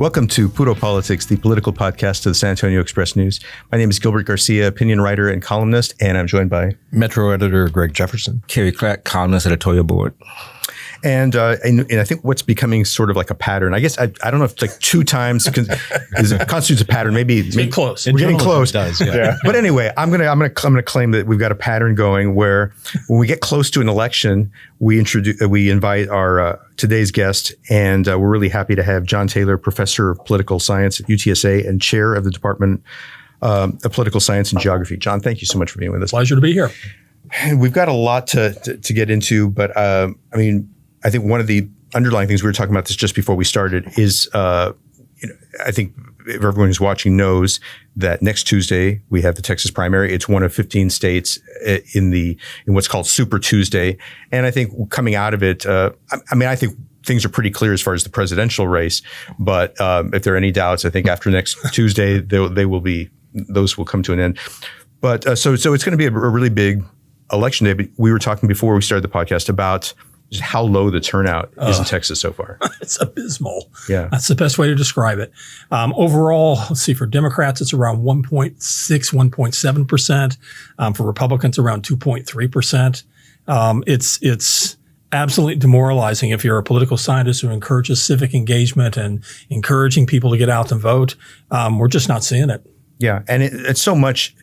Welcome to Puro Politics, the political podcast of the San Antonio Express News. My name is Gilbert Garcia, opinion writer and columnist, and I'm joined by Metro editor Greg Jefferson, Kerry Clack, columnist, editorial board. And I think what's becoming sort of like a pattern, I guess, I don't know if it's like 2 times constitutes a pattern. Maybe close. We're getting close. It does, yeah. But anyway, I'm gonna claim that we've got a pattern going where when we get close to an election, we invite our today's guest, and we're really happy to have Jon Taylor, professor of political science at UTSA and chair of the Department of Political Science and Geography. Jon, thank you so much for being with us. Pleasure to be here. And we've got a lot to get into, but I think one of the underlying things we were talking about this just before we started is, I think everyone who's watching knows that next Tuesday we have the Texas primary. It's one of 15 states in what's called Super Tuesday, and I think coming out of it, I think things are pretty clear as far as the presidential race. But if there are any doubts, I think after next Tuesday those will come to an end. But so it's going to be a really big election day. But we were talking before we started the podcast about just how low the turnout is in Texas so far. It's abysmal. Yeah. That's the best way to describe it. Overall, let's see, for Democrats, it's around 1.6, 1.7%. For Republicans, around 2.3%. It's absolutely demoralizing if you're a political scientist who encourages civic engagement and encouraging people to get out and vote. We're just not seeing it. Yeah. And it's so much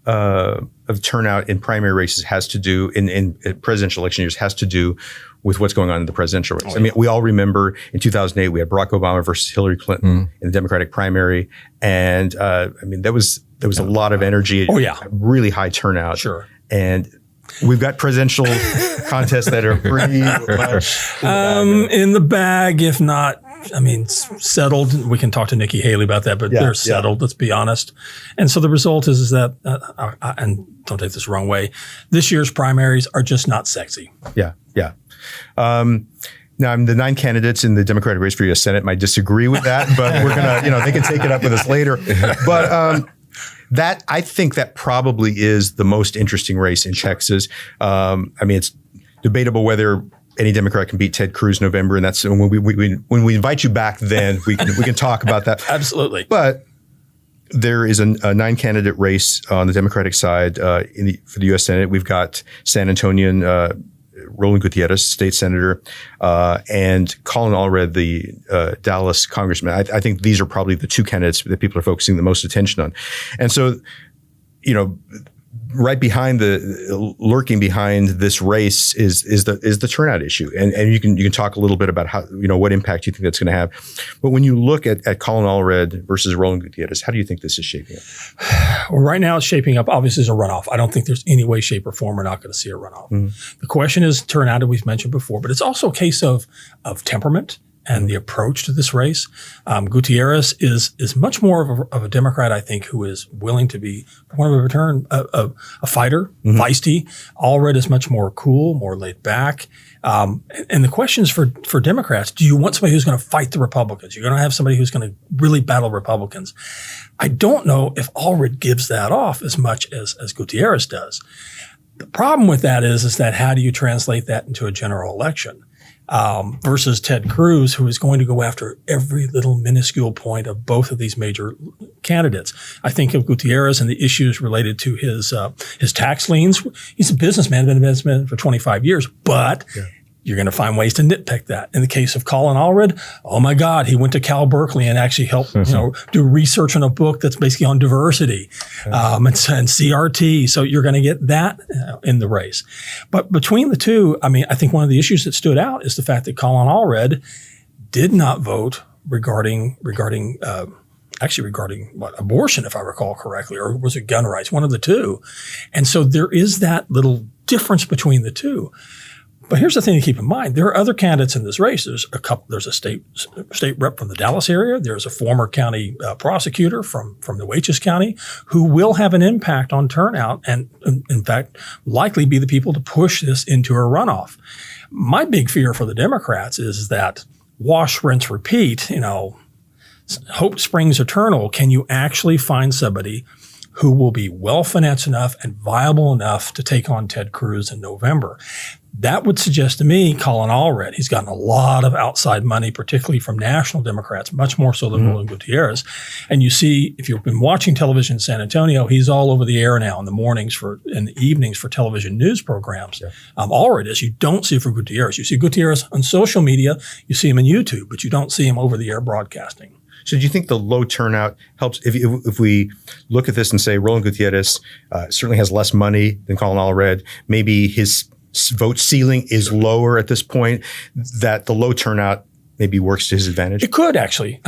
of turnout in primary races has to do in presidential election years has to do with what's going on in the presidential race. I mean, we all remember in 2008 we had Barack Obama versus Hillary Clinton in the Democratic primary, and there was a lot of energy. Oh yeah, really high turnout. Sure, and we've got presidential contests that are pretty much in the bag, if not. Settled. We can talk to Nikki Haley about that, but they're settled. Let's be honest. And so the result is that, and don't take this the wrong way, this year's primaries are just not sexy. Yeah. Now, the 9 candidates in the Democratic race for U.S. Senate might disagree with that, but we're gonna, they can take it up with us later. But I think that probably is the most interesting race in Texas. It's debatable whether any Democrat can beat Ted Cruz in November, and that's when we invite you back. Then we can talk about that. Absolutely. But there is a 9-candidate race on the Democratic side for the U.S. Senate. We've got San Antonian Roland Gutierrez, state senator, and Colin Allred, the Dallas congressman. I think these are probably the 2 candidates that people are focusing the most attention on, and so right behind lurking behind this race is the turnout issue, and you can talk a little bit about how what impact you think that's going to have. But when you look at Colin Allred versus Roland Gutierrez, how do you think this is shaping up? Well, right now it's shaping up obviously as a runoff. I don't think there's any way, shape, or form we're not going to see a runoff. The question is turnout, as we've mentioned before, but it's also a case of temperament and the approach to this race. Gutierrez is much more of a Democrat, I think, who is willing to be, for want of a return, a fighter, feisty. Allred is much more cool, more laid back. And the question is for Democrats, do you want somebody who's going to fight the Republicans? You're going to have somebody who's going to really battle Republicans. I don't know if Allred gives that off as much as Gutierrez does. The problem with that is that how do you translate that into a general election? Versus Ted Cruz, who is going to go after every little minuscule point of both of these major candidates. I think of Gutierrez and the issues related to his tax liens. He's a businessman, been a businessman for 25 years, but you're going to find ways to nitpick that. In the case of Colin Allred, oh my God, he went to Cal Berkeley and actually helped do research on a book that's basically on diversity and CRT. So you're going to get that in the race. But between the two, I think one of the issues that stood out is the fact that Colin Allred did not vote regarding abortion, if I recall correctly, or was it gun rights? One of the two. And so there is that little difference between the two. But here's the thing to keep in mind. There are other candidates in this race. There's a state rep from the Dallas area. There's a former county prosecutor from Nueces County who will have an impact on turnout and, in fact, likely be the people to push this into a runoff. My big fear for the Democrats is that wash, rinse, repeat, hope springs eternal. Can you actually find somebody who will be well-financed enough and viable enough to take on Ted Cruz in November? That would suggest to me Colin Allred. He's gotten a lot of outside money, particularly from national Democrats, much more so than Roland Gutierrez. And you see, if you've been watching television in San Antonio, he's all over the air now in the mornings and the evenings for television news programs. Yeah. Allred is. You don't see it for Gutierrez. You see Gutierrez on social media. You see him in YouTube, but you don't see him over the air broadcasting. So do you think the low turnout helps? If we look at this and say Roland Gutierrez certainly has less money than Colin Allred, maybe his vote ceiling is lower at this point, that the low turnout maybe works to his advantage? It could actually.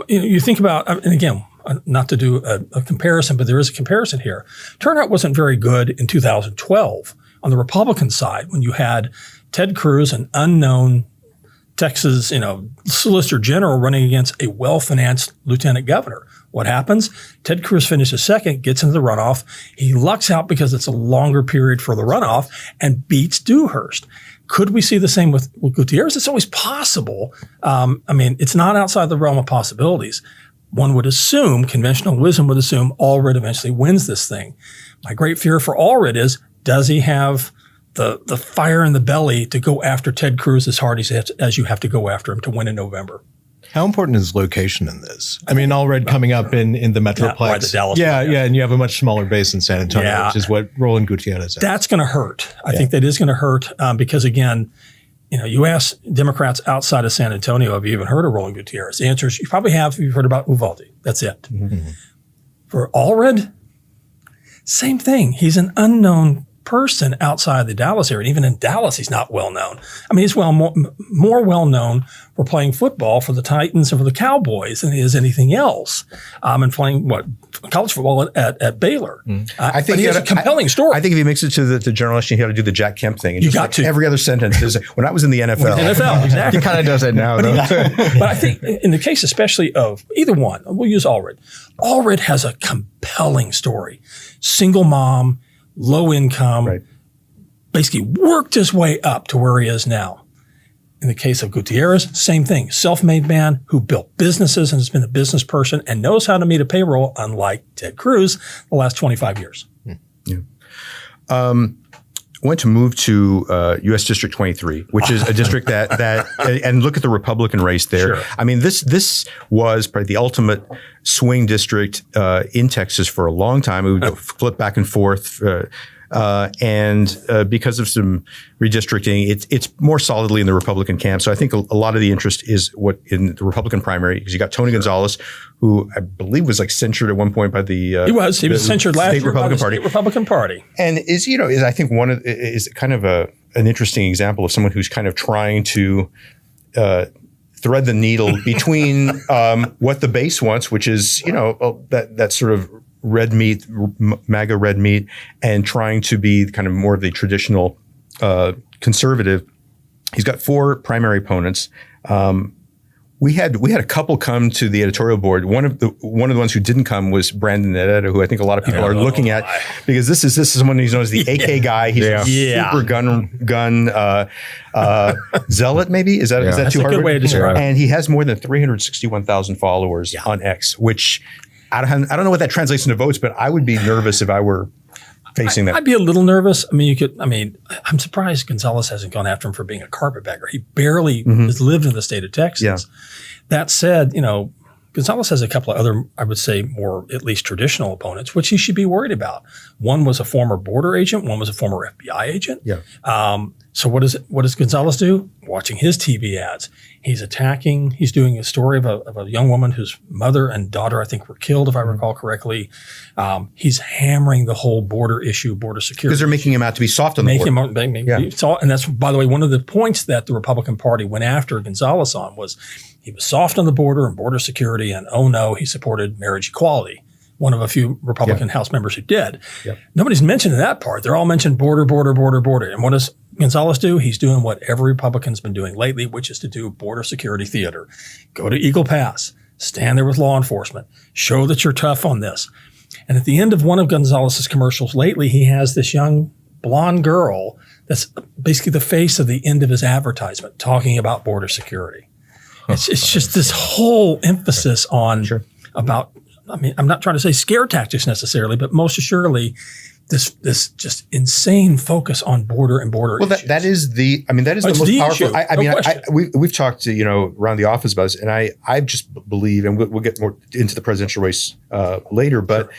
You think about, and again, not to do a comparison, but there is a comparison here. Turnout wasn't very good in 2012 on the Republican side when you had Ted Cruz, an unknown Texas, Solicitor General, running against a well-financed lieutenant governor. What happens? Ted Cruz finishes second, gets into the runoff. He lucks out because it's a longer period for the runoff and beats Dewhurst. Could we see the same with Gutierrez? It's always possible. It's not outside the realm of possibilities. One would assume, conventional wisdom would assume, Allred eventually wins this thing. My great fear for Allred is, does he have the fire in the belly to go after Ted Cruz as hard as you have to go after him to win in November? How important is location in this? Allred coming up in the Metroplex. Right, the Dallas yeah, and you have a much smaller base in San Antonio, which is what Roland Gutierrez has. That's going to hurt. I think that is going to hurt because, again, you ask Democrats outside of San Antonio, have you even heard of Roland Gutierrez? The answer is you probably have if you've heard about Uvalde. That's it. Mm-hmm. For Allred, same thing. He's an unknown person outside the Dallas area. Even in Dallas, he's not well known. He's more well known for playing football for the Titans and for the Cowboys than he is anything else. And playing college football at Baylor. I think he has a compelling story. I think if he makes it to the general election, he had to do the Jack Kemp thing. And you got to. Every other sentence is, when I was in the NFL. Exactly. He kind of does that now, though. But I think in the case especially of either one, we'll use Allred. Allred has a compelling story. Single mom, low income, right. Basically worked his way up to where he is now. In the case of Gutierrez, same thing. Self-made man who built businesses and has been a business person and knows how to meet a payroll, unlike Ted Cruz, the last 25 years. Yeah. I want to move to U.S. District 23, which is a district that and look at the Republican race there. Sure. This was probably the ultimate swing district in Texas for a long time. It would flip back and forth. And because of some redistricting, it's more solidly in the Republican camp. So I think a lot of the interest is what in the Republican primary, because you got Tony Gonzalez, who I believe was censured at one point by the he was censured last year by the State Republican Party, and is I think is kind of an interesting example of someone who's kind of trying to thread the needle between what the base wants, which is that sort of red meat, MAGA red meat, and trying to be kind of more of the traditional conservative. He's got 4 primary opponents. We had a couple come to the editorial board. One of the ones who didn't come was Brandon Nedetta, who I think a lot of people are looking at, because this is someone who's known as the AK guy. He's a super gun zealot. Maybe is that too hard? That's a good way to describe it. And he has more than 361,000 followers on X, which I don't know what that translates into votes, but I would be nervous if I were facing that. I'd be a little nervous. I'm surprised Gonzalez hasn't gone after him for being a carpetbagger. He barely has lived in the state of Texas. Yeah. That said, Gonzalez has a couple of other, I would say, more at least traditional opponents, which he should be worried about. One was a former border agent. One was a former FBI agent. Yeah. So what does Gonzalez do? Watching his TV ads, he's doing a story of a young woman whose mother and daughter, I think, were killed, if I recall correctly. He's hammering the whole border issue, border security. Because they're making him out to be soft on the border. And that's, by the way, one of the points that the Republican Party went after Gonzalez on was he was soft on the border and border security, and he supported marriage equality. One of a few Republican House members who did. Yep. Nobody's mentioned that part. They're all mentioned border. And what does Gonzalez do? He's doing what every Republican's been doing lately, which is to do border security theater. Go to Eagle Pass, stand there with law enforcement, show that you're tough on this. And at the end of one of Gonzalez's commercials lately, he has this young blonde girl that's basically the face of the end of his advertisement talking about border security. It's just this whole emphasis on about I mean, I'm not trying to say scare tactics necessarily, but most assuredly, this just insane focus on border and border Well, issues. that is the most the powerful. issue. I No mean, question. we've talked to, around the office about this, and I just believe, and we'll get more into the presidential race later, but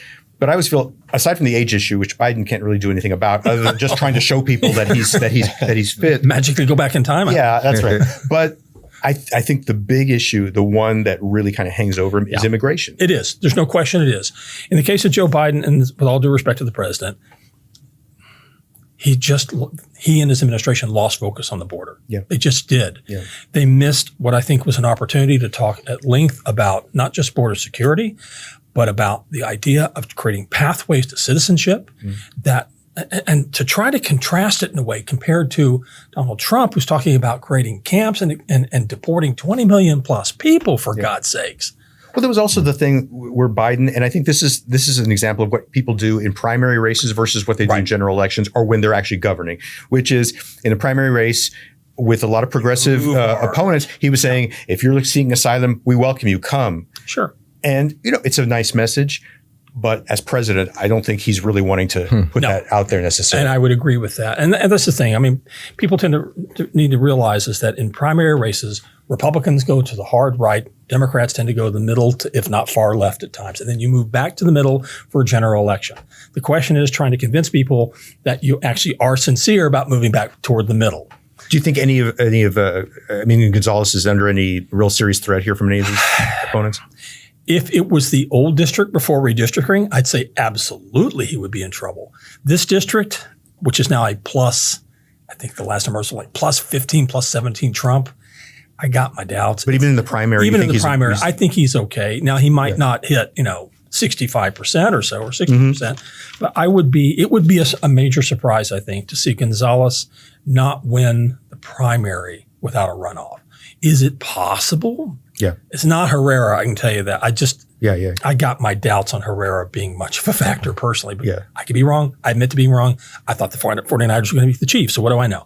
I always feel, aside from the age issue, which Biden can't really do anything about, other than just trying to show people that he's fit. magically go back in time. Yeah, that's right. But I think the big issue, the one that really kind of hangs over him, is immigration. It is. There's no question it is. In the case of Joe Biden, and with all due respect to the president, he and his administration lost focus on the border. Yeah. They just did. Yeah. They missed what I think was an opportunity to talk at length about not just border security, but about the idea of creating pathways to citizenship and to try to contrast it in a way compared to Donald Trump, who's talking about creating camps and deporting 20 million plus people, for God's sakes. Well, there was also the thing where Biden, and I think this is an example of what people do in primary races versus what they do in general elections, or when they're actually governing, which is in a primary race with a lot of progressive opponents, he was saying, if you're seeking asylum, we welcome you, come. Sure. And, it's a nice message. But as president, I don't think he's really wanting to put that out there necessarily. And I would agree with that. And that's the thing. I mean, people tend to need to realize is that in primary races, Republicans go to the hard right, Democrats tend to go to the middle, if not far left at times. And then you move back to the middle for a general election. The question is trying to convince people that you actually are sincere about moving back toward the middle. Do you think any of Gonzalez is under any real serious threat here from any of these opponents? If it was the old district before redistricting, I'd say absolutely he would be in trouble. This district, which is now a plus, I think the last numbers were like plus 15, plus 17 Trump, I got my doubts. But even in the primary, I think he's okay. Now he might not hit, 65% or so, or 60%, but it would be a major surprise, I think, to see Gonzalez not win the primary without a runoff. Is it possible? Yeah. It's not Herrera, I can tell you that. I got my doubts on Herrera being much of a factor personally, but I could be wrong. I admit to being wrong. I thought the 49ers were going to beat the Chiefs, so what do I know?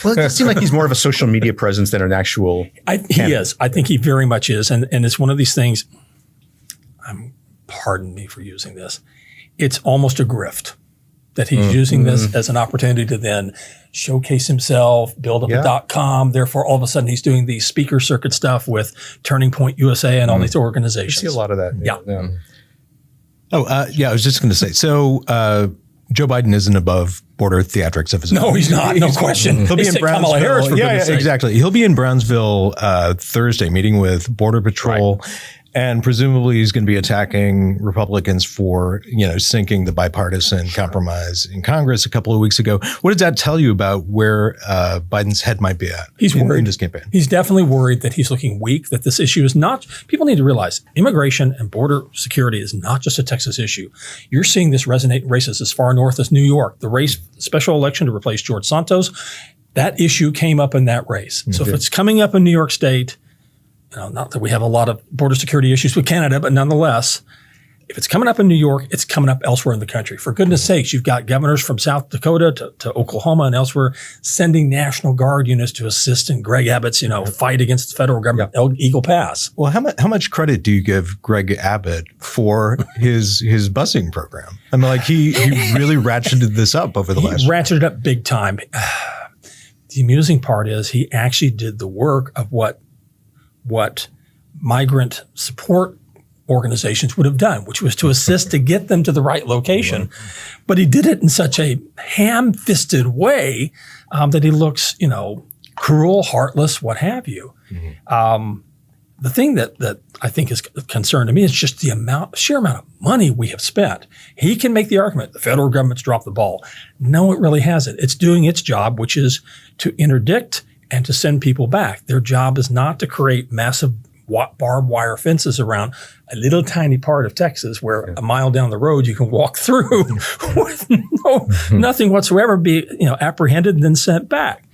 Well, it does seem like he's more of a social media presence than an actual He is. I think he very much is, and it's one of these things, pardon me for using this, it's almost a grift that he's using this as an opportunity to then showcase himself, build up a .com. Therefore, all of a sudden, he's doing the speaker circuit stuff with Turning Point USA and all these organizations. I see a lot of that. Yeah. I was just going to say, so Joe Biden isn't above border theatrics of his own. No, he's not. No question. He'll be in Kamala Harris, Brownsville. for goodness sake. Exactly. He'll be in Brownsville Thursday, meeting with Border Patrol. Right. And presumably he's going to be attacking Republicans for, sinking the bipartisan compromise in Congress a couple of weeks ago. What does that tell you about where Biden's head might be at? He's worried. In his campaign. He's definitely worried that he's looking weak, that this issue is not, people need to realize immigration and border security is not just a Texas issue. You're seeing this resonate in races as far north as New York. The special election to replace George Santos, that issue came up in that race. So if it's coming up in New York State, not that we have a lot of border security issues with Canada, but nonetheless, if it's coming up in New York, it's coming up elsewhere in the country. For goodness sakes, you've got governors from South Dakota to Oklahoma and elsewhere sending National Guard units to assist in Greg Abbott's, fight against the federal government, Eagle Pass. Well, how much credit do you give Greg Abbott for his busing program? I mean, he really ratcheted this up over the last year. He ratcheted up big time. The amusing part is he actually did the work of what migrant support organizations would have done, which was to assist to get them to the right location. But he did it in such a ham-fisted way that he looks, cruel, heartless, what have you. The thing that I think is a concern to me is just the sheer amount of money we have spent. He can make the argument, the federal government's dropped the ball. No, it really hasn't. It's doing its job, which is to interdict and to send people back. Their job is not to create massive barbed wire fences around a little tiny part of Texas where a mile down the road you can walk through with nothing whatsoever, be apprehended and then sent back.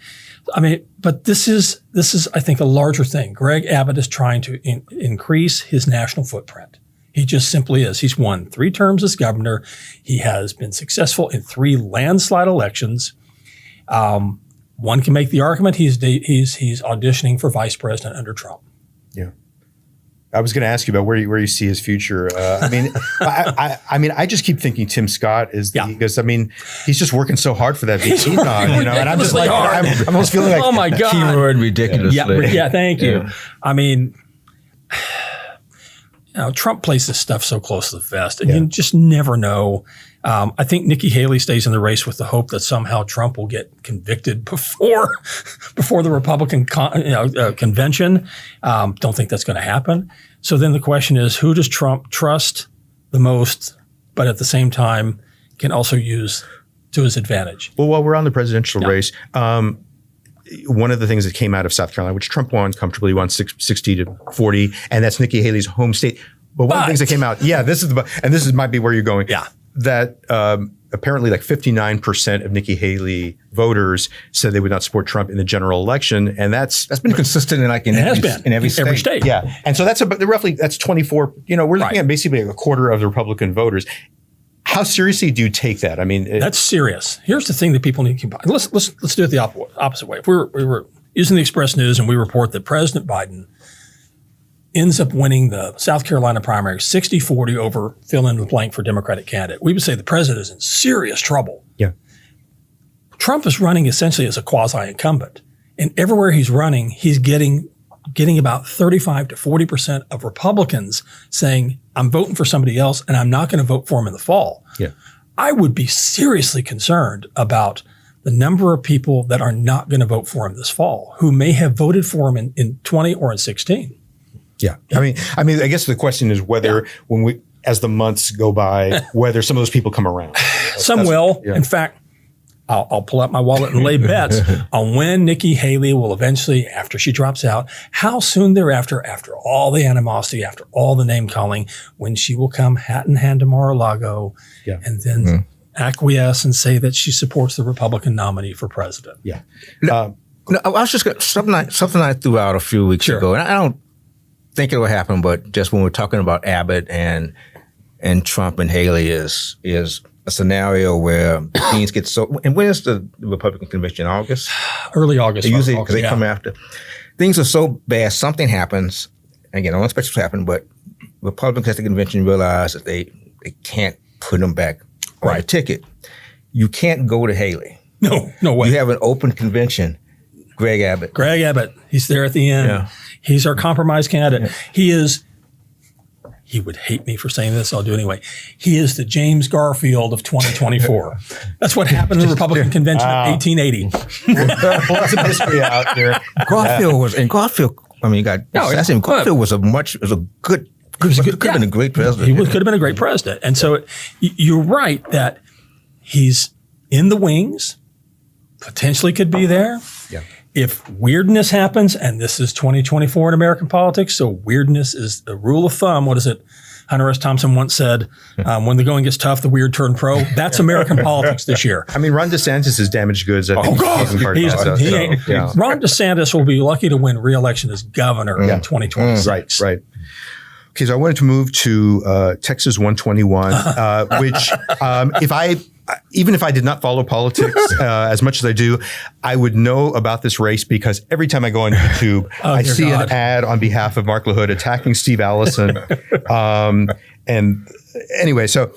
I mean, but this is I think a larger thing. Greg Abbott is trying to increase his national footprint. He just simply is. He's won 3 terms as governor. He has been successful in 3 landslide elections. One can make the argument he's auditioning for vice president under Trump. Yeah. I was going to ask you about where you see his future. I just keep thinking Tim Scott is because he's just working so hard for that VP dog, and I'm just like I'm almost feeling like oh my god, keyword ridiculously. Yeah, thank you. Trump plays this stuff so close to the vest, and you just never know. I think Nikki Haley stays in the race with the hope that somehow Trump will get convicted before the Republican convention. Don't think that's going to happen. So then the question is, who does Trump trust the most, but at the same time can also use to his advantage? Well, while we're on the presidential race, one of the things that came out of South Carolina, which Trump won comfortably, won 60 to 40, and that's Nikki Haley's home state. But one of the things that came out, this might be where you're going. Yeah. That apparently like 59% of Nikki Haley voters said they would not support Trump in the general election, and that's been consistent in every state. Yeah, and so that's roughly 24. We're looking at basically a quarter of the Republican voters. How seriously do you take that? That's serious. Here's the thing that people need to keep. Let's do it the opposite way. If we were using the Express News and we report that President Biden ends up winning the South Carolina primary 60-40 over fill in the blank for Democratic candidate, we would say the president is in serious trouble. Yeah. Trump is running essentially as a quasi-incumbent. And everywhere he's running, he's getting about 35 to 40% of Republicans saying, I'm voting for somebody else and I'm not going to vote for him in the fall. Yeah. I would be seriously concerned about the number of people that are not going to vote for him this fall, who may have voted for him in 20 or in 16. Yeah. I guess the question is whether as the months go by, whether some of those people come around. Some will. Yeah. In fact, I'll pull out my wallet and lay bets on when Nikki Haley will eventually, after she drops out, how soon thereafter, after all the animosity, after all the name calling, when she will come hat in hand to Mar-a-Lago and then acquiesce and say that she supports the Republican nominee for president. Yeah. I was just something I threw out a few weeks ago, and I don't think it will happen, but just when we're talking about Abbott and Trump and Haley is a scenario where things get so. And when is the Republican convention? August? Early August. Usually, because they come after. Things are so bad, something happens. Again, I don't expect it to happen, but Republicans at the convention realize that they can't put them back on the ticket. You can't go to Haley. No way. You have an open convention. Greg Abbott. He's there at the end. Yeah. He's our compromise candidate. Yeah. He would hate me for saying this. I'll do it anyway. He is the James Garfield of 2024. That's what happened in the Republican convention of 1880. Pull some history out there. Garfield was Garfield was could have been a great president. He could have been a great president. And so you're right that he's in the wings, potentially could be there. Yeah. If weirdness happens, and this is 2024 in American politics, so weirdness is the rule of thumb. What is it? Hunter S. Thompson once said, when the going gets tough, the weird turn pro. That's American politics this year. Ron DeSantis is damaged goods. Ron DeSantis will be lucky to win re-election as governor in 2026. Right. Okay, so I wanted to move to Texas 121, which even if I did not follow politics as much as I do, I would know about this race because every time I go on YouTube, I see an ad on behalf of Mark LaHood attacking Steve Allison. And anyway, so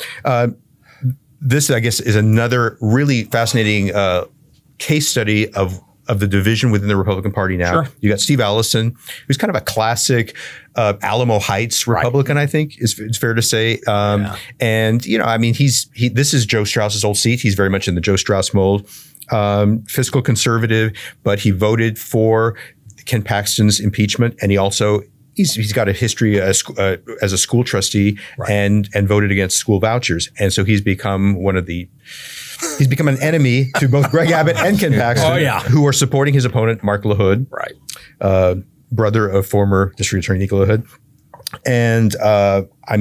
this, I guess, is another really fascinating case study of the division within the Republican Party now. Sure. You got Steve Allison, who's kind of a classic Alamo Heights Republican, I think it's fair to say. And, this is Joe Strauss's old seat. He's very much in the Joe Strauss mold, fiscal conservative, but he voted for Ken Paxton's impeachment. And he's got a history as a school trustee and voted against school vouchers. And so he's become an enemy to both Greg Abbott and Ken Paxton, who are supporting his opponent, Mark LaHood, brother of former District Attorney Nico LaHood. And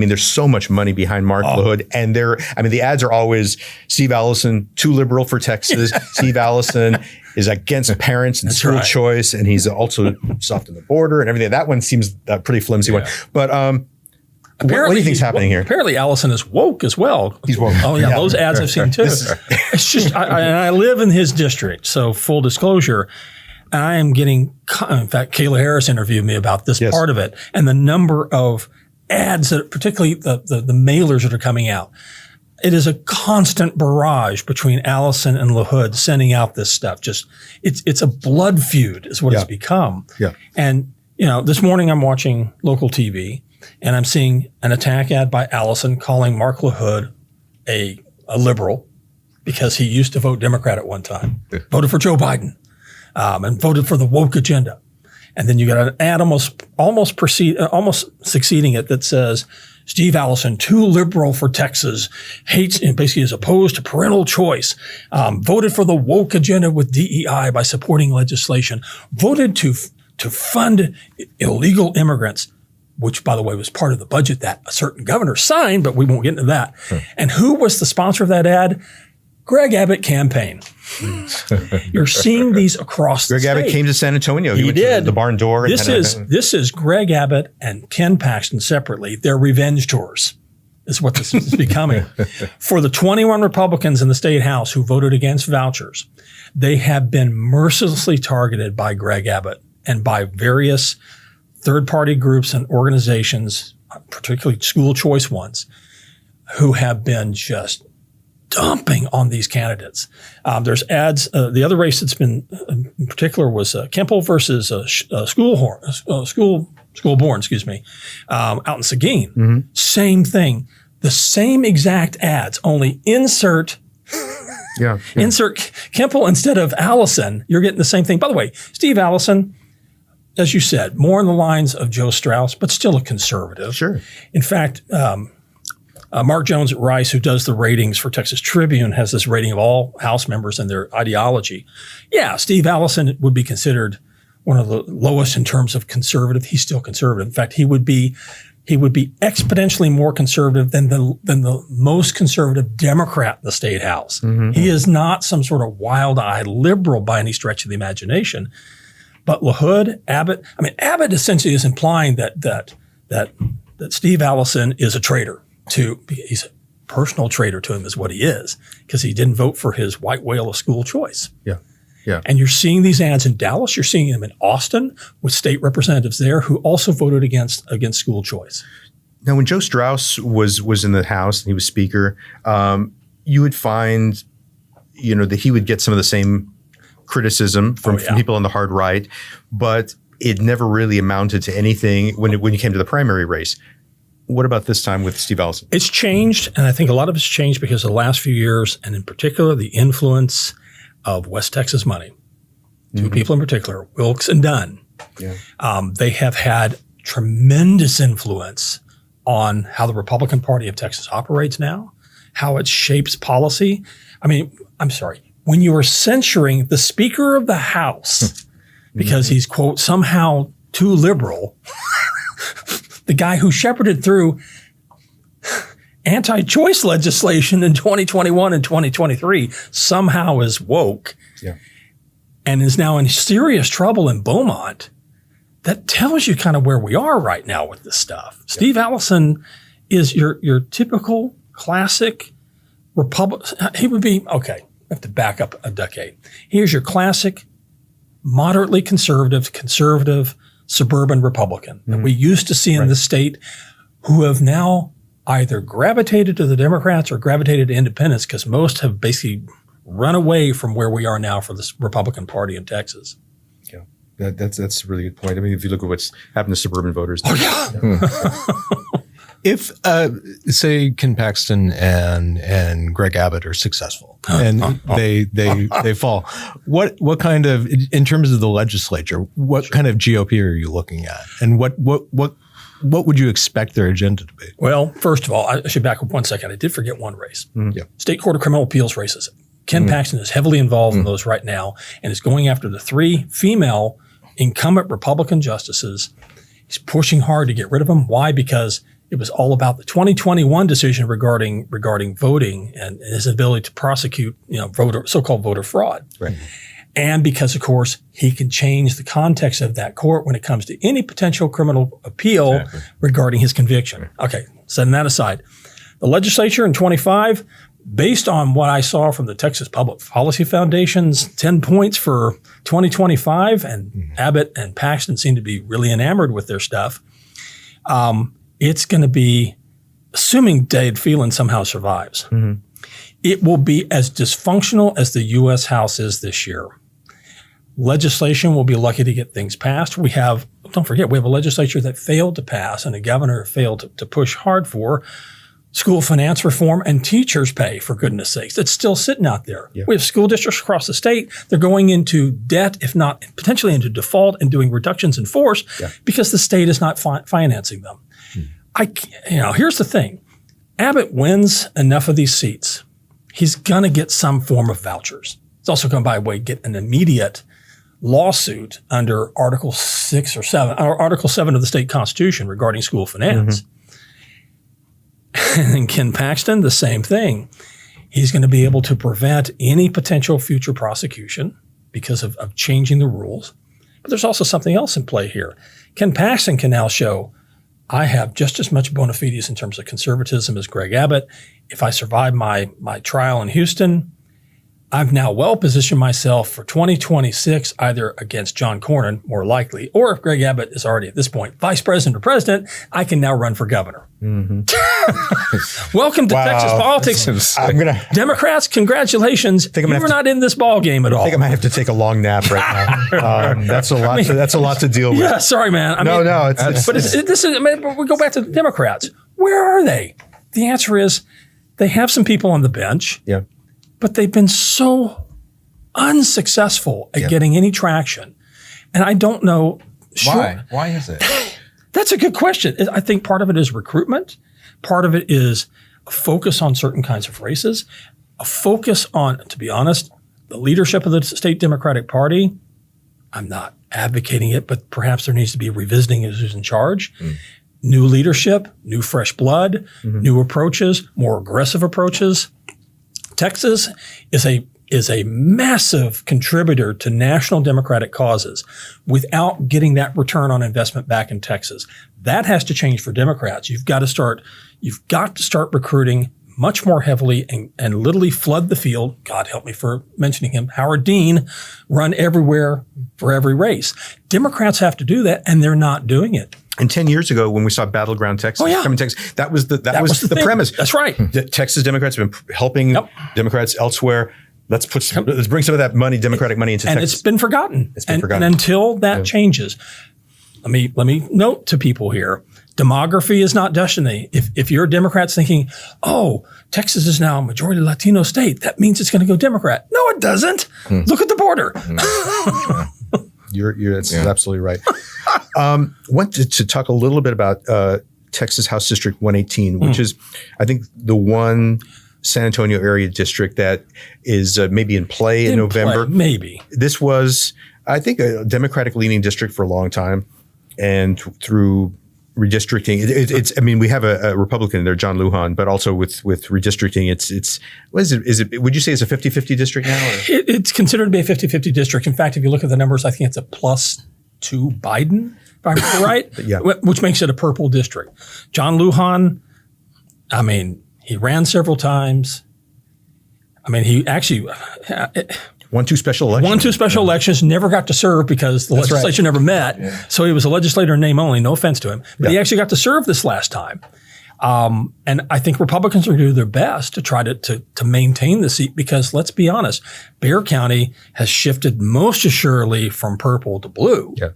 there's so much money behind Mark LaHood. And the ads are always Steve Allison, too liberal for Texas. Steve Allison is against parents and school choice. And he's also soft on the border and everything. That one seems a pretty flimsy one. But what do you think's happening here? Apparently Allison is woke as well. He's woke. Oh yeah, those ads I've seen too. It's just, I live in his district. So full disclosure, I am getting, in fact, Kayla Harris interviewed me about this Yes. part of it and the number of ads that, particularly the mailers that are coming out. It is a constant barrage between Allison and LaHood sending out this stuff. Just it's a blood feud is what it's become. Yeah. And this morning I'm watching local TV and I'm seeing an attack ad by Allison calling Mark LaHood a liberal because he used to vote Democrat at one time, voted for Joe Biden, and voted for the woke agenda. And then you got an ad almost succeeding it that says, Steve Allison, too liberal for Texas, hates and basically is opposed to parental choice, voted for the woke agenda with DEI by supporting legislation, voted to fund illegal immigrants, which, by the way, was part of the budget that a certain governor signed, but we won't get into that. And who was the sponsor of that ad? Greg Abbott campaign. You're seeing these across the state. Greg Abbott came to San Antonio. He went did. to the barn door. This is Greg Abbott and Ken Paxton separately. Their revenge tours is what this is becoming. For the 21 Republicans in the state house who voted against vouchers, they have been mercilessly targeted by Greg Abbott and by various third-party groups and organizations, particularly school choice ones, who have been just dumping on these candidates. There's ads. The other race that's been in particular was Kemple versus Schoolborn, out in Seguin. Mm-hmm. Same thing. The same exact ads, only insert Kemple instead of Allison. You're getting the same thing. By the way, Steve Allison, as you said, more in the lines of Joe Strauss, but still a conservative. Sure. In fact, Mark Jones at Rice, who does the ratings for Texas Tribune, has this rating of all House members and their ideology. Yeah, Steve Allison would be considered one of the lowest in terms of conservative. He's still conservative. In fact, he would be exponentially more conservative than the most conservative Democrat in the state House. Mm-hmm. He is not some sort of wild-eyed liberal by any stretch of the imagination. But LaHood, Abbott, Abbott essentially is implying that Steve Allison is a traitor. He's a personal traitor to him is what he is, because he didn't vote for his white whale of school choice. Yeah. Yeah. And you're seeing these ads in Dallas. You're seeing them in Austin with state representatives there who also voted against school choice. Now, when Joe Strauss was in the House and he was Speaker, you would find, that he would get some of the same criticism from people on the hard right, but it never really amounted to anything when you came to the primary race. What about this time with Steve Allison? It's changed, and I think a lot of it's changed because of the last few years, and in particular, the influence of West Texas money. Two people in particular, Wilkes and Dunn. Yeah. They have had tremendous influence on how the Republican Party of Texas operates now, how it shapes policy. I'm sorry. When you are censuring the Speaker of the House because he's, quote, somehow too liberal, the guy who shepherded through anti-choice legislation in 2021 and 2023 somehow is woke and is now in serious trouble in Beaumont, that tells you kind of where we are right now with this stuff. Yeah. Steve Allison is your typical classic Republican. He would be, okay, I have to back up a decade. Here's your classic, moderately conservative, suburban Republican that we used to see in the state, who have now either gravitated to the Democrats or gravitated to independents, because most have basically run away from where we are now for the Republican Party in Texas. Yeah, that's a really good point. If you look at what's happened to suburban voters. If, say, Ken Paxton and Greg Abbott are successful and they fall, what kind of, in terms of the legislature, what kind of GOP are you looking at, and what would you expect their agenda to be? Well, first of all, I should back up 1 second. I did forget one race. State Court of Criminal Appeals races. Ken Paxton is heavily involved in those right now and is going after the 3 female incumbent Republican justices. He's pushing hard to get rid of them. Why? Because it was all about the 2021 decision regarding voting and his ability to prosecute, so-called voter fraud. Right. And because, of course, he can change the context of that court when it comes to any potential criminal appeal regarding his conviction. Okay, setting that aside. The legislature in 25, based on what I saw from the Texas Public Policy Foundation's 10 points for 2025, and Abbott and Paxton seem to be really enamored with their stuff, it's going to be, assuming Dade Phelan somehow survives, it will be as dysfunctional as the U.S. House is this year. Legislation will be lucky to get things passed. Don't forget, we have a legislature that failed to pass and a governor failed to push hard for school finance reform and teachers' pay, for goodness sakes. It's still sitting out there. Yeah. We have school districts across the state. They're going into debt, if not potentially into default, and doing reductions in force because the state is not financing them. Here's the thing. Abbott wins enough of these seats. He's going to get some form of vouchers. It's also going to, by the way, get an immediate lawsuit under Article 6 or 7, or Article 7 of the state constitution regarding school finance. And Ken Paxton, the same thing. He's going to be able to prevent any potential future prosecution because of changing the rules. But there's also something else in play here. Ken Paxton can now show, I have just as much bona fides in terms of conservatism as Greg Abbott. If I survive my trial in Houston, I've now well positioned myself for 2026, either against John Cornyn, more likely, or if Greg Abbott is already at this point vice president or president, I can now run for governor. Welcome to Texas politics. Democrats, congratulations. You were not in this ball game at all. I think I might have to take a long nap right now. That's a lot. That's a lot to deal with. Yeah, sorry, man. But we go back to the Democrats. Where are they? The answer is they have some people on the bench. Yeah. But they've been so unsuccessful at getting any traction. And I don't know. Why? Why is it? That's a good question. I think part of it is recruitment. Part of it is a focus on certain kinds of races, a focus on, to be honest, the leadership of the state Democratic Party. I'm not advocating it, but perhaps there needs to be a revisiting of who's in charge. New leadership, new fresh blood, new approaches, more aggressive approaches. Texas is a massive contributor to national Democratic causes without getting that return on investment back in Texas. That has to change for Democrats. You've got to start recruiting much more heavily and literally flood the field. God help me for mentioning him. Howard Dean, run everywhere for every race. Democrats have to do that, and they're not doing it. And 10 years ago, when we saw Battleground Texas coming to Texas, that was the premise. That's right. Texas Democrats have been helping Democrats elsewhere. Let's bring some of that money, Democratic money, into Texas. And it's been forgotten. And until that changes, let me note to people here: demography is not destiny. If you're Democrats thinking, "Oh, Texas is now a majority Latino state," that means it's going to go Democrat. No, it doesn't. Look at the border. That's absolutely right. Want to talk a little bit about Texas House District 118, which is, I think, the one San Antonio area district that is maybe in play in November. Maybe. This was, I think, a Democratic-leaning district for a long time, and through redistricting, it's. I mean, we have a Republican in there, John Lujan, but also with redistricting, it's. What is it? Is it? Would you say it's a 50-50 district now? It's considered to be a 50-50 district. In fact, if you look at the numbers, I think it's a +2 Biden, if I remember right, which makes it a purple district. John Lujan, I mean, he ran several times. I mean, he actually won 2 special elections. Never got to serve because the legislature never met. Yeah. So he was a legislator in name only, no offense to him. But he actually got to serve this last time. And I think Republicans are going to do their best to try to maintain the seat because, let's be honest, Bexar County has shifted most assuredly from purple to blue. Yeah.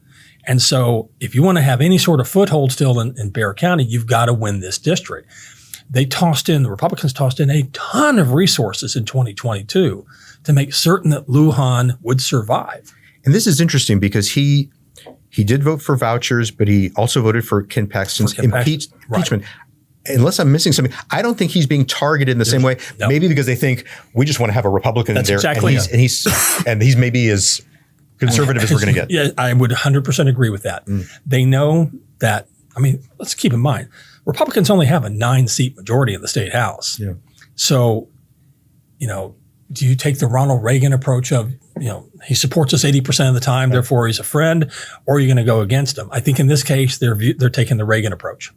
And so if you want to have any sort of foothold still in Bexar County, you've got to win this district. The Republicans tossed in a ton of resources in 2022 to make certain that Lujan would survive. And this is interesting because he did vote for vouchers, but he also voted for Ken Paxton's impeachment. Right. Unless I'm missing something, I don't think he's being targeted in the same way. No. Maybe because they think we just want to have a Republican That's in there, exactly and he's maybe as conservative as we're going to get. Yeah, I would 100% agree with that. They know that. I mean, let's keep in mind, Republicans only have a 9-seat majority in the state house. Yeah. So, do you take the Ronald Reagan approach of, he supports us 80% of the time, therefore he's a friend, or are you going to go against him? I think in this case, they're taking the Reagan approach.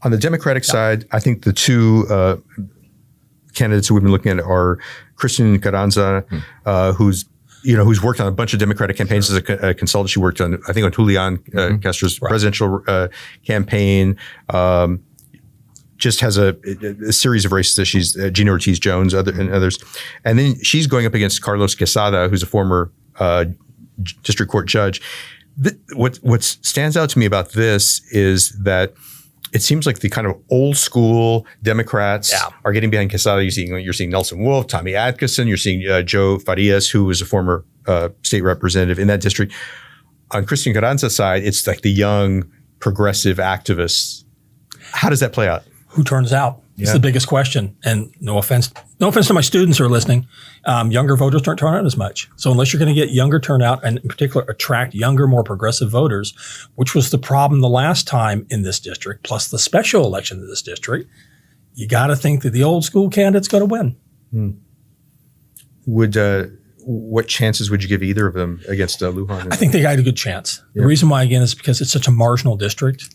On the Democratic side, I think the two candidates who we've been looking at are Christian Carranza, who's worked on a bunch of Democratic campaigns as a consultant. She worked on, I think, on Julian Castro's presidential campaign. Just has a series of races that she's Gina Ortiz Jones and others, and then she's going up against Carlos Quesada, who's a former district court judge. What stands out to me about this is that it seems like the kind of old school Democrats are getting behind Quesada. You're seeing Nelson Wolf, Tommy Atkinson. You're seeing Joe Farias, who was a former state representative in that district. On Christian Carranza's side, it's like the young progressive activists. How does that play out? Who turns out? It's the biggest question. And no offense to my students who are listening, younger voters don't turn out as much. So unless you're going to get younger turnout and in particular attract younger, more progressive voters, which was the problem the last time in this district, plus the special election in this district, you got to think that the old school candidate's going to win. What chances would you give either of them against Lujan? I think they got a good chance. The reason why, again, is because it's such a marginal district.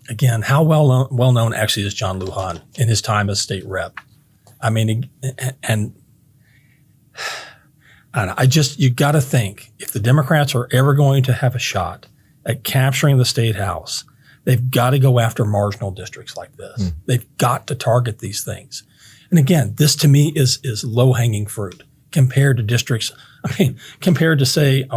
Again, how well known actually is John Lujan in his time as state rep? I mean, and I don't know, you got to think if the Democrats are ever going to have a shot at capturing the state house, they've got to go after marginal districts like this. They've got to target these things. And again, this to me is low hanging fruit compared to districts. Compared to say,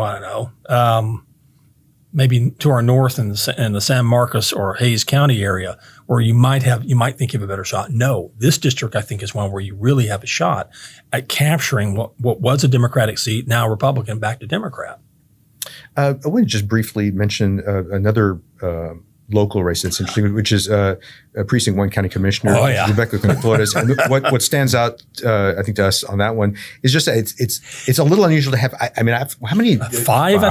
maybe to our north in the San Marcos or Hayes County area, where you might think you have a better shot. No, this district I think is one where you really have a shot at capturing what was a Democratic seat, now Republican, back to Democrat. I want to just briefly mention another local race that's interesting, which is Precinct 1 County Commissioner Rebecca Flores. And what stands out, I think, to us on that one is just that it's a little unusual to have. How many? Five.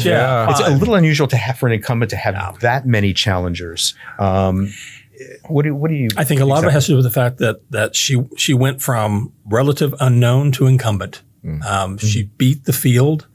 Yeah. It's a little unusual to have for an incumbent to have that many challengers. What do you? I think a lot of it has to do with the fact that she went from relative unknown to incumbent. She beat the field,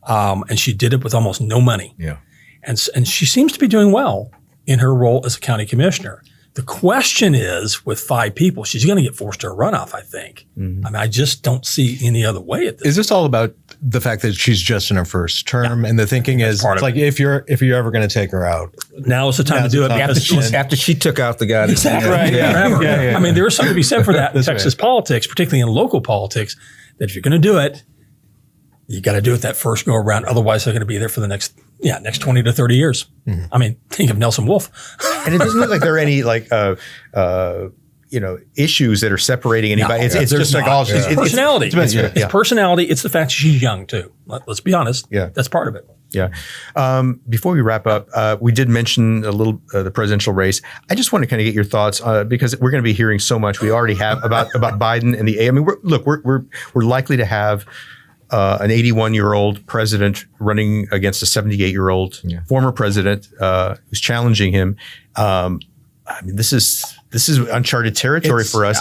and she did it with almost no money. Yeah, and she seems to be doing well in her role as a county commissioner. The question is, with 5 people, she's going to get forced to a runoff, I think. I just don't see any other way at this. Is this all about the fact that she's just in her first term? And the thinking is, it's like, if you're ever going to take her out, now is the time to do it. After she took out the guy. Exactly. Right. Yeah. There is something to be said for that in Texas politics, particularly in local politics, that if you're going to do it, you got to do it that first go around. Otherwise, they're going to be there for the next 20 to 30 years. Think of Nelson Wolf. And it doesn't look like there are any issues that are separating anybody. It's just like all it's personality. It's personality. It's the fact she's young too. Let's be honest. Yeah, that's part of it. Yeah. Before we wrap up, we did mention a little the presidential race. I just want to kind of get your thoughts because we're going to be hearing so much. We already have about Biden and the. We're likely to have an 81-year-old president running against a 78-year-old former president who's challenging him. This is uncharted territory for us.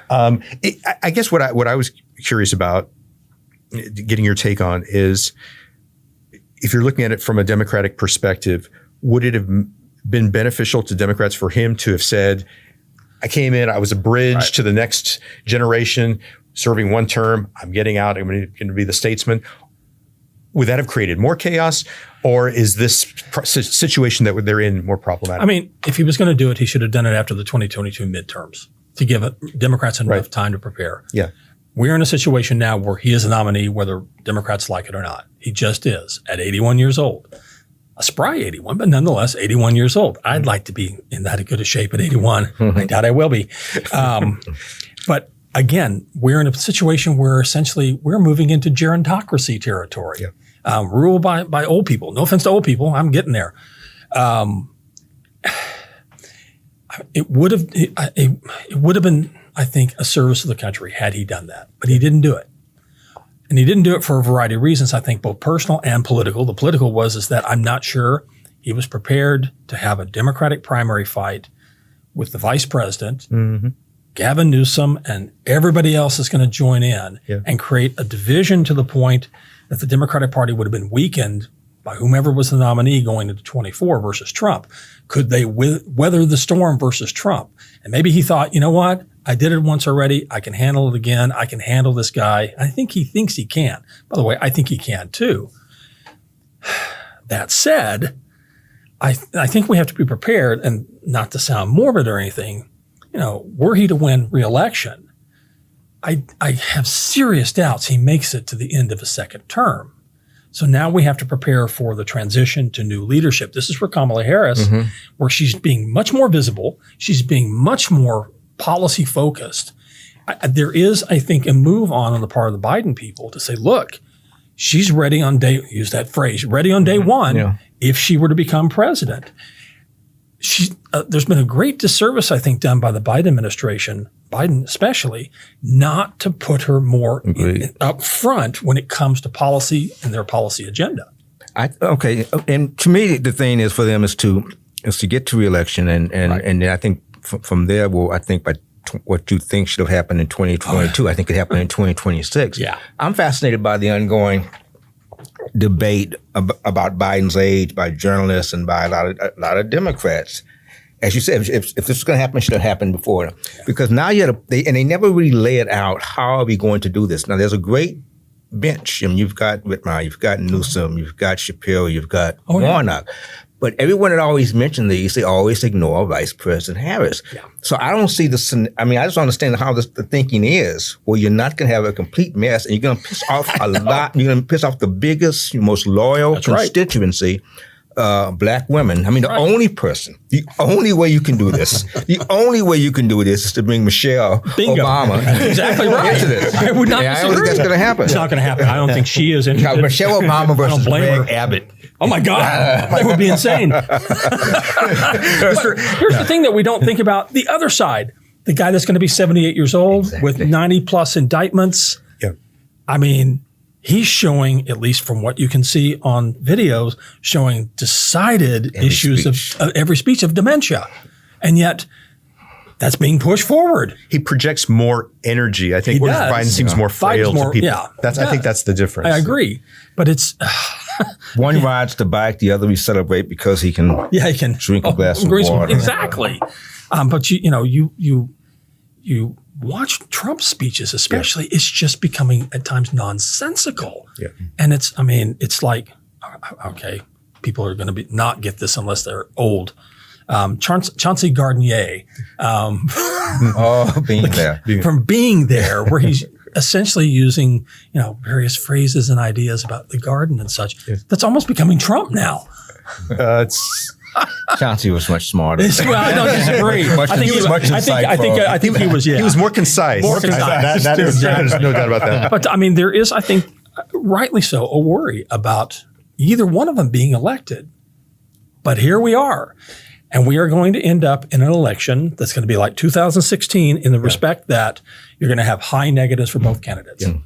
I guess what I was curious about, getting your take on, is if you're looking at it from a Democratic perspective, would it have been beneficial to Democrats for him to have said, I came in, I was a bridge to the next generation, serving one term, I'm getting out, I'm going to be the statesman? Would that have created more chaos, or is this situation that they're in more problematic? If he was going to do it, he should have done it after the 2022 midterms to give Democrats enough time to prepare. Yeah. We're in a situation now where he is a nominee, whether Democrats like it or not. He just is at 81 years old. A spry 81, but nonetheless 81 years old. I'd like to be in that good a shape at 81. I doubt I will be. But again, we're in a situation where essentially we're moving into gerontocracy territory, ruled by old people. No offense to old people, I'm getting there. It would have been, I think, a service to the country had he done that, but he didn't do it. And he didn't do it for a variety of reasons, I think, both personal and political. The political is that I'm not sure he was prepared to have a Democratic primary fight with the vice president, Gavin Newsom, and everybody else is going to join in and create a division to the point that the Democratic Party would have been weakened by whomever was the nominee going into 24 versus Trump. Could they weather the storm versus Trump? And maybe he thought, you know what? I did it once already. I can handle it again. I can handle this guy. I think he thinks he can. By the way, I think he can too. That said, I think we have to be prepared, and not to sound morbid or anything, were he to win re-election, I have serious doubts he makes it to the end of a second term. So now we have to prepare for the transition to new leadership. This is for Kamala Harris, where she's being much more visible. She's being much more policy focused. There is, I think, a move on the part of the Biden people to say, look, she's ready on use that phrase, ready on day one if she were to become president. There's been a great disservice, I think, done by the Biden administration, Biden especially, not to put her more up front when it comes to policy and their policy agenda. Okay, and to me, the thing is for them is to get to re-election, and then I think from there, I think by what you think should have happened in 2022, I think it happened in 2026. Yeah, I'm fascinated by the ongoing debate about Biden's age by journalists and by a lot of Democrats. As you said, if this was going to happen, it should have happened before. Because now they never really laid out how are we going to do this. Now there's a great bench. I mean, you've got Whitmer, you've got Newsom, you've got Shapiro, you've got Warnock. But everyone that always mentioned these, they always ignore Vice President Harris. Yeah. So I don't see this. I mean, I just don't understand how the thinking is. Well, you're not going to have a complete mess, and you're going to piss off a lot. You're going to piss off the biggest, most loyal constituency, Black women. I mean, the only way you can do this, is to bring Michelle Obama exactly right. into this. I would not disagree. I don't think that's going to happen. It's not going to happen. I don't think she is interested. Michelle Obama versus Greg Abbott. Oh my God, that would be insane. Here's the thing that we don't think about: the other side, the guy that's going to be 78 years old with 90 plus indictments. Yeah. I mean, he's showing, at least from what you can see on videos, showing decided issues of every speech of dementia, and yet that's being pushed forward. He projects more energy. I think Biden seems more frail to people. Yeah, I think that's the difference. I agree, but it's one rides the bike, the other we celebrate because he can. Yeah, he can drink a glass of water. Exactly, but you watch Trump's speeches, especially. It's just becoming at times nonsensical. Yeah, and it's like, okay, people are going to not get this unless they're old. Chauncey Gardner, being there, where he's essentially using, various phrases and ideas about the garden and such. Yes. That's almost becoming Trump now. Chauncey was much smarter. I don't disagree. I think he was much insightful. I think he was. Yeah, he was more concise. There's no doubt about that. But I mean, there is, I think, rightly so, a worry about either one of them being elected. But here we are. And we are going to end up in an election that's going to be like 2016 in the respect that you're going to have high negatives for both candidates. Yeah.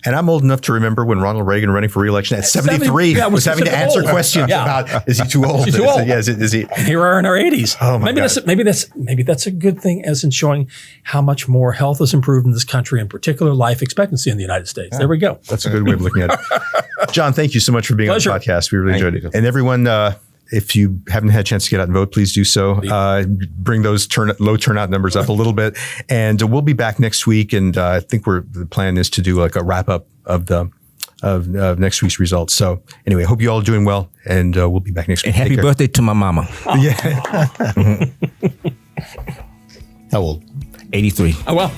And I'm old enough to remember when Ronald Reagan running for re-election at 73 was having to answer questions about, is he too old? Is he too old? Is he? And here we are in our 80s. Oh my God. Maybe that's a good thing, as in showing how much more health has improved in this country, in particular life expectancy in the United States. Yeah. There we go. That's a good way of looking at it. Jon, thank you so much for being on the podcast. We really enjoyed it. And everyone, if you haven't had a chance to get out and vote, please do so. Bring those low turnout numbers up a little bit. And we'll be back next week. And I think the plan is to do like a wrap up of next week's results. So anyway, hope you all are doing well. And we'll be back next week. And happy birthday to my mama. Oh. Yeah. How old? 83. Oh, well.